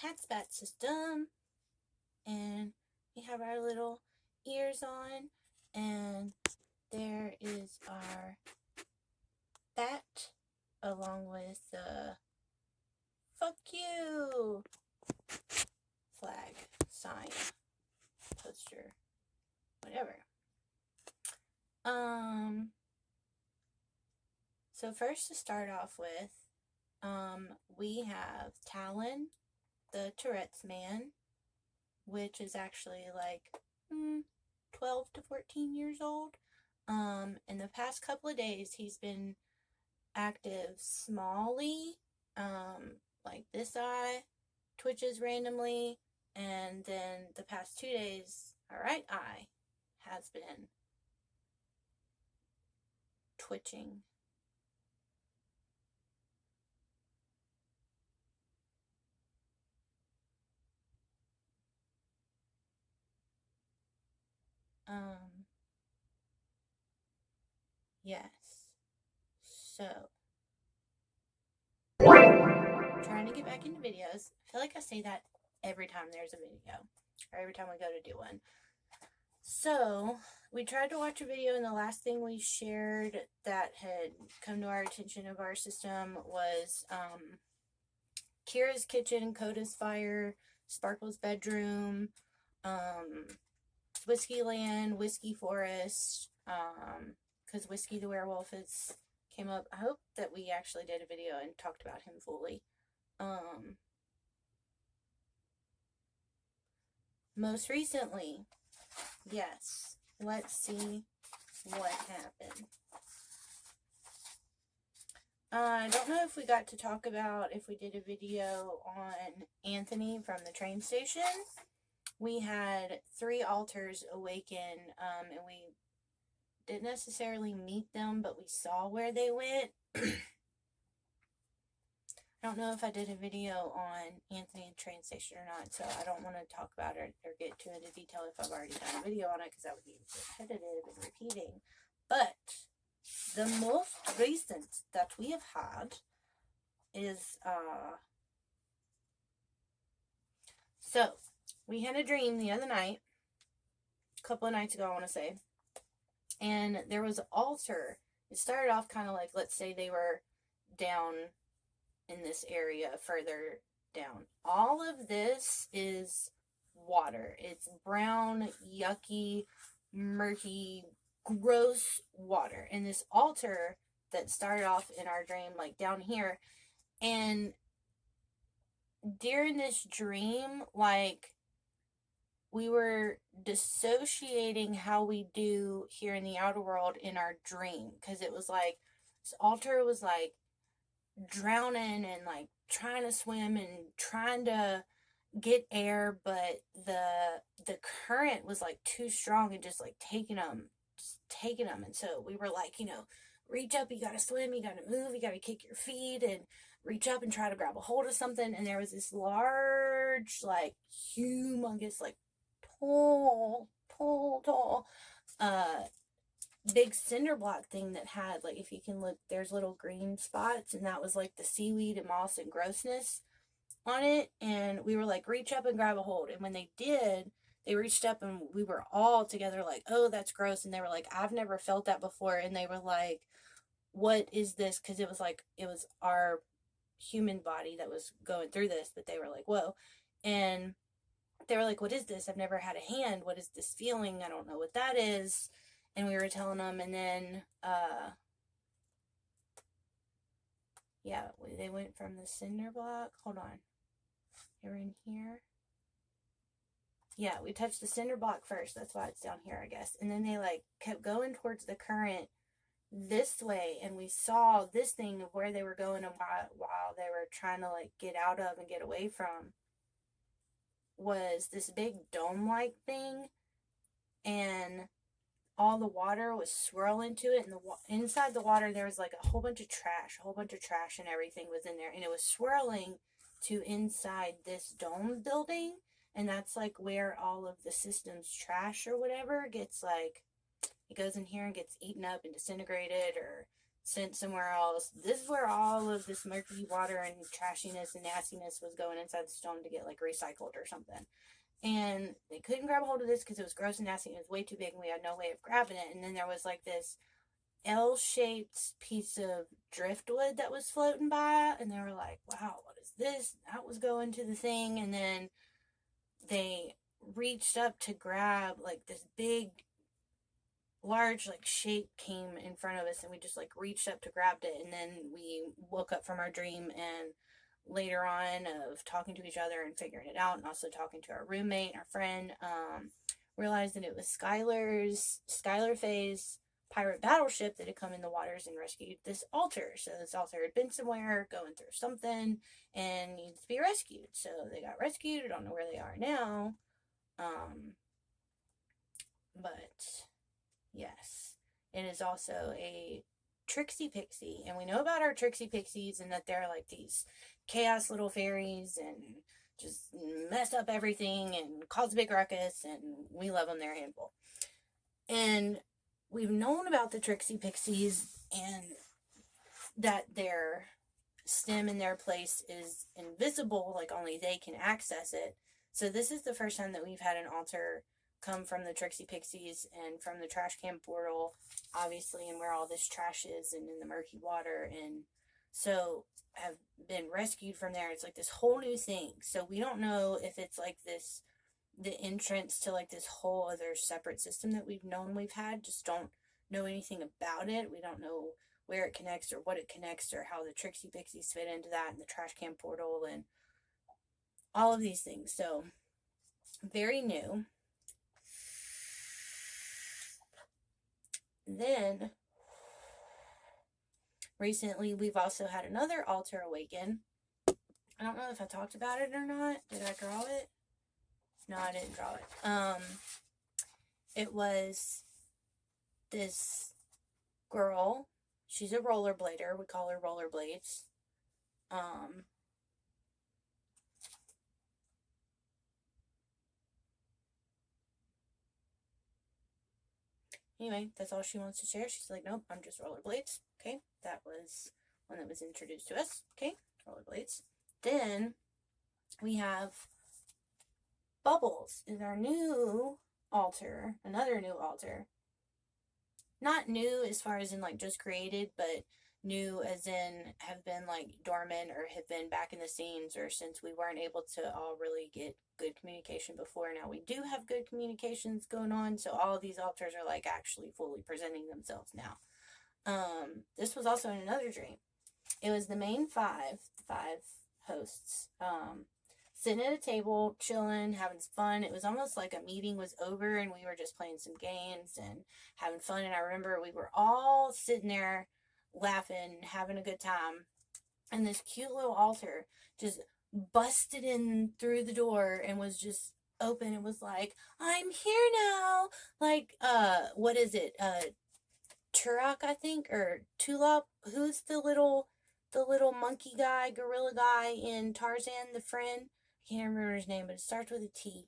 HatzBatzSystem, and we have our little ears on, and there is our bat along with the fuck you flag, sign, poster, whatever. So first to start off with, we have Talon, the Tourette's man, which is actually like 12 to 14 years old. In the past couple of days, he's been active smallly, like this eye twitches randomly, and then the past 2 days, our right eye has been twitching. Yes. So, trying to get back into videos. I feel like I say that every time there's a video, or every time we go to do one. So, we tried to watch a video, and the last thing we shared that had come to our attention of our system was Kira's kitchen, Coda's fire, Sparkle's bedroom, Whiskey Land, Whiskey Forest, because Whiskey the werewolf came up. I hope that we actually did a video and talked about him fully. Most recently, yes, let's see what happened. I don't know if we got to talk about if we did a video on Anthony from the train station. We had 3 alters awaken, and we didn't necessarily meet them, but we saw where they went. I don't know if I did a video on Anthony and train station or not, so I don't want to talk about it or get too into detail if I've already done a video on it, because that would be repetitive and repeating. But the most recent that we have had is, so we had a dream the other night, a couple of nights ago, I want to say, and there was an altar. It started off kind of like, let's say they were down in this area further down. All of this is water. It's brown, yucky, murky, gross water. And this altar that started off in our dream, like down here, and during this dream, like, we were dissociating how we do here in the outer world in our dream, because it was like this altar was like drowning and like trying to swim and trying to get air, but the current was like too strong and just like taking them. And so we were like, reach up, you gotta swim, you gotta move, you gotta kick your feet and reach up and try to grab a hold of something. And there was this large, like humongous, like tall big cinder block thing that had, like, if you can look, there's little green spots, and that was like the seaweed and moss and grossness on it. And we were like, reach up and grab a hold. And when they did, they reached up and we were all together like, oh, that's gross. And they were like, I've never felt that before. And they were like, what is this? Because it was like, it was our human body that was going through this, but they were like, whoa. And they were like, what is this? I've never had a hand. What is this feeling? I don't know what that is. And we were telling them, and then, yeah, they went from the cinder block. Hold on. They were in here. Yeah, we touched the cinder block first. That's why it's down here, I guess. And then they, like, kept going towards the current this way, and we saw this thing of where they were going and while they were trying to, like, get out of and get away from was this big dome-like thing, and all the water was swirling to it, and inside the water there was like a whole bunch of trash and everything was in there, and it was swirling to inside this dome building, and that's like where all of the system's trash or whatever gets, like, it goes in here and gets eaten up and disintegrated or sent somewhere else. This is where all of this murky water and trashiness and nastiness was going inside the stone to get like recycled or something. And they couldn't grab a hold of this because it was gross and nasty and it was way too big and we had no way of grabbing it. And then there was like this L-shaped piece of driftwood that was floating by, and they were like, wow, what is this? That was going to the thing. And then they reached up to grab like this big large like shape came in front of us, and we just like reached up to grab it. And then we woke up from our dream, and later on of talking to each other and figuring it out, and also talking to our roommate, our friend, realized that it was Skylar Faye's pirate battleship that had come in the waters and rescued this altar. So this altar had been somewhere going through something and needs to be rescued. So they got rescued. I don't know where they are now. But yes, it is also a Trixie Pixie, and we know about our Trixie Pixies and that they're like these chaos little fairies and just mess up everything and cause a big ruckus, and we love them. They're a handful. And we've known about the Trixie Pixies and that their stem in their place is invisible, like only they can access it. So this is the first time that we've had an altar come from the Trixie Pixies and from the trash can portal, obviously, and where all this trash is and in the murky water, and so have been rescued from there. It's like this whole new thing. So we don't know if it's like this, the entrance to like this whole other separate system that we've had, just don't know anything about it. We don't know where it connects or what it connects or how the Trixie Pixies fit into that and the trash can portal and all of these things. So very new. Then recently we've also had another altar awaken. I don't know if I talked about it or not. Did I draw it? No, I didn't draw it. It was this girl. She's a rollerblader. We call her Rollerblades. Anyway, that's all she wants to share. She's like, nope, I'm just Rollerblades. Okay, that was one that was introduced to us. Okay, Rollerblades. Then we have Bubbles is our new altar, another new altar. Not new as far as in like just created, but new as in have been like dormant or have been back in the scenes, or since we weren't able to all really get good communication before. Now we do have good communications going on, so all of these altars are like actually fully presenting themselves now. This was also in another dream. It was the main five hosts, sitting at a table, chilling, having fun. It was almost like a meeting was over and we were just playing some games and having fun. And I remember we were all sitting there laughing, having a good time. And this cute little altar just busted in through the door and was just open. It was like, I'm here now. Like, what is it? Turok, I think, or Tulop. Who's the little monkey guy, gorilla guy in Tarzan, the friend? I can't remember his name, but it starts with a T.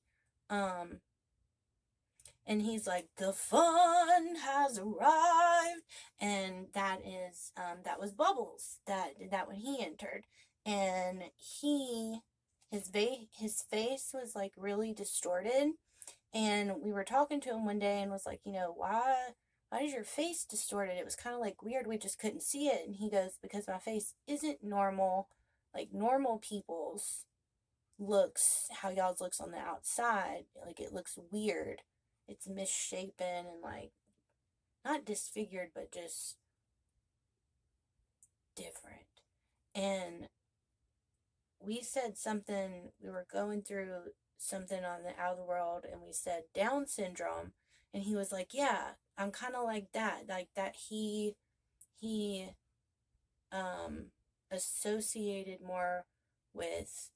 And he's like, the fun has arrived. And that is, that was Bubbles that did that when he entered. And his face was like really distorted. And we were talking to him one day and was like, you know, why is your face distorted? It was kind of like weird. We just couldn't see it. And he goes, because my face isn't normal. Like normal people's looks, how y'all's looks on the outside. Like it looks weird. It's misshapen and like not disfigured, but just different. And we said something, we were going through something on the out of the world, and we said Down syndrome, and he was like, yeah, I'm kind of like that. Like that he associated more with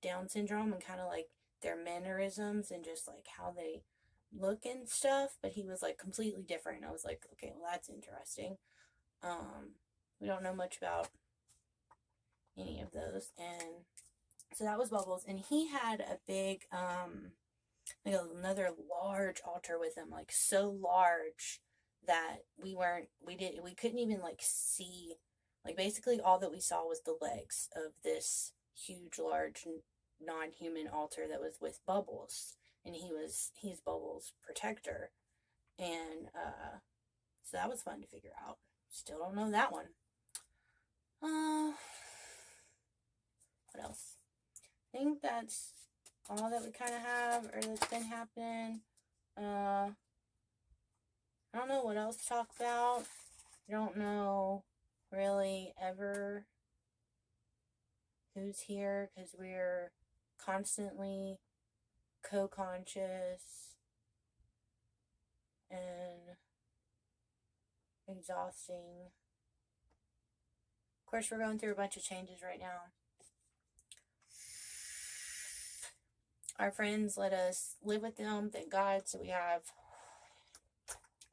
Down syndrome and kind of like their mannerisms and just like how they look and stuff, but he was like completely different. I was like, okay, well that's interesting. We don't know much about any of those, and so that was Bubbles, and he had a big like another large altar with him, like so large that we couldn't even like see, like basically all that we saw was the legs of this huge, large, non-human altar that was with Bubbles, and he's Bubbles' protector, and so that was fun to figure out. Still don't know that one. What else? I think that's all that we kind of have, or that's been happening. I don't know what else to talk about. I don't know really ever who's here, because we're constantly co-conscious and exhausting. Of course, we're going through a bunch of changes right now. Our friends let us live with them, thank God, so we have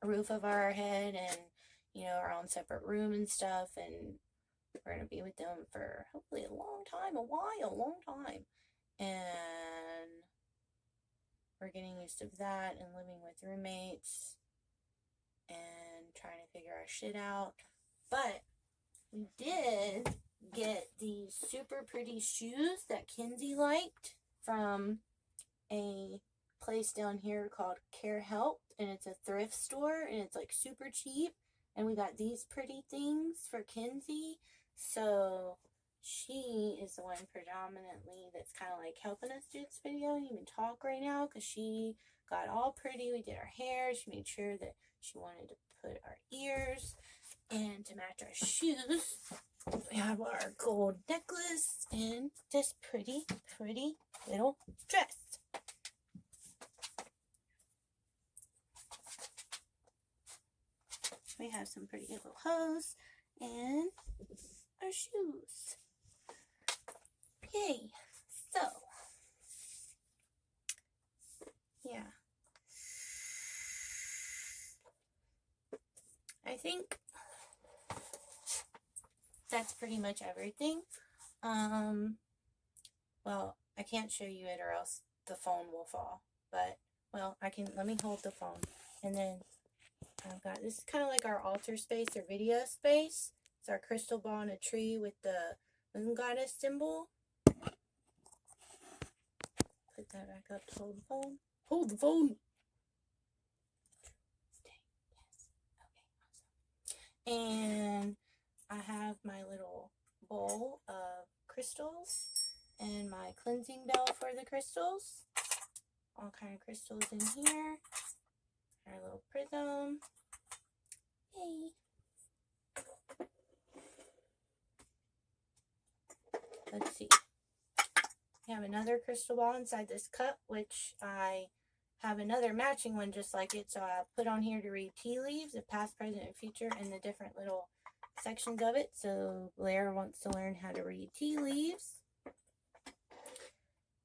a roof over our head and, you know, our own separate room and stuff, and we're going to be with them for hopefully a long time, long time, and we're getting used to that and living with roommates and trying to figure our shit out. But we did get these super pretty shoes that Kynzie liked from a place down here called Care Help, and it's a thrift store, and it's like super cheap, and we got these pretty things for Kynzie, so she is the one predominantly that's kind of like helping us do this video and even talk right now, because she got all pretty. We did our hair, she made sure that she wanted to put our ears, and to match our shoes we have our gold necklace and this pretty little dress. We have some pretty little hose and our shoes. Yay! So, yeah. I think that's pretty much everything. Well, I can't show you it or else the phone will fall. But, well, let me hold the phone. And then I've got, this is kind of like our altar space or video space. It's our crystal ball in a tree with the moon goddess symbol. Put that back up to hold the phone. Hold the phone! Yes. Okay, awesome. And I have my little bowl of crystals and my cleansing bell for the crystals. All kind of crystals in here. Our little prism. Yay! Let's see. We have another crystal ball inside this cup, which I have another matching one just like it. So I put on here to read tea leaves, the past, present, and future, and the different little sections of it. So Blair wants to learn how to read tea leaves.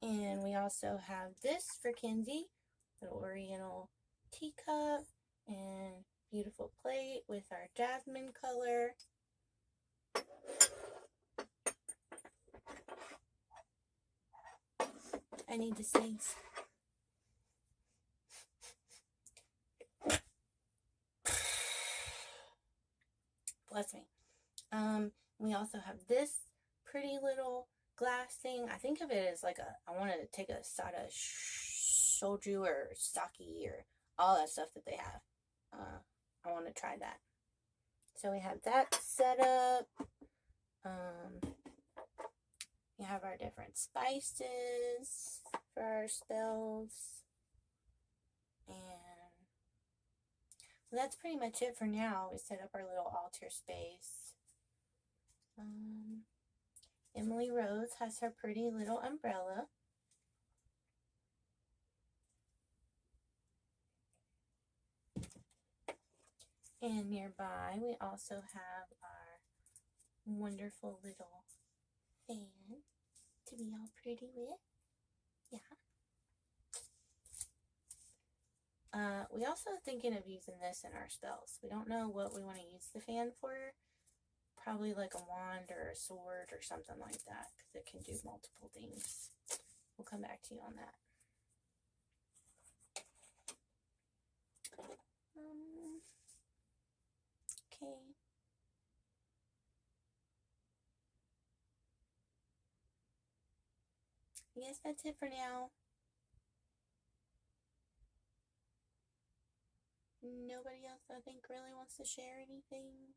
And we also have this for Kynzie, little oriental teacup and beautiful plate with our jasmine color. I need to sneeze. Bless me. We also have this pretty little glass thing. I think of it as like I want to take a sada shoju or sake or all that stuff that they have. I want to try that. So we have that set up. We have our different spices for our spells. And well, that's pretty much it for now. We set up our little altar space. Emily Rose has her pretty little umbrella. And nearby we also have our wonderful little fan to be all pretty with. Yeah. We also thinking of using this in our spells. We don't know what we want to use the fan for. Probably like a wand or a sword or something like that, because it can do multiple things. We'll come back to you on that. Okay. I guess that's it for now. Nobody else, I think, really wants to share anything.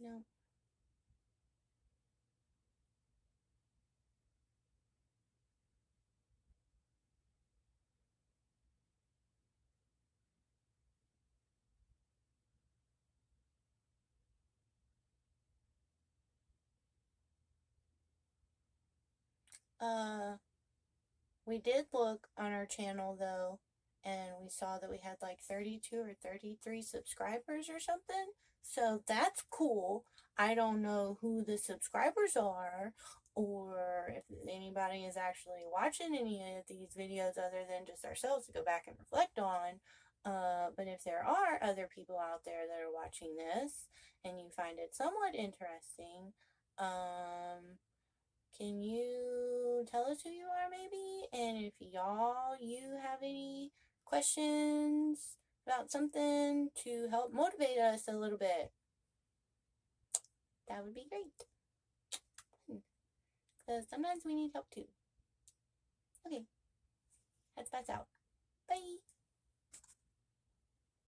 No. We did look on our channel though, and we saw that we had like 32 or 33 subscribers or something. So that's cool. I don't know who the subscribers are or if anybody is actually watching any of these videos other than just ourselves to go back and reflect on. But if there are other people out there that are watching this and you find it somewhat interesting, can you tell us who you are maybe? And if you have any questions about something to help motivate us a little bit, that would be great. Because sometimes we need help too. Okay, HatzBats out.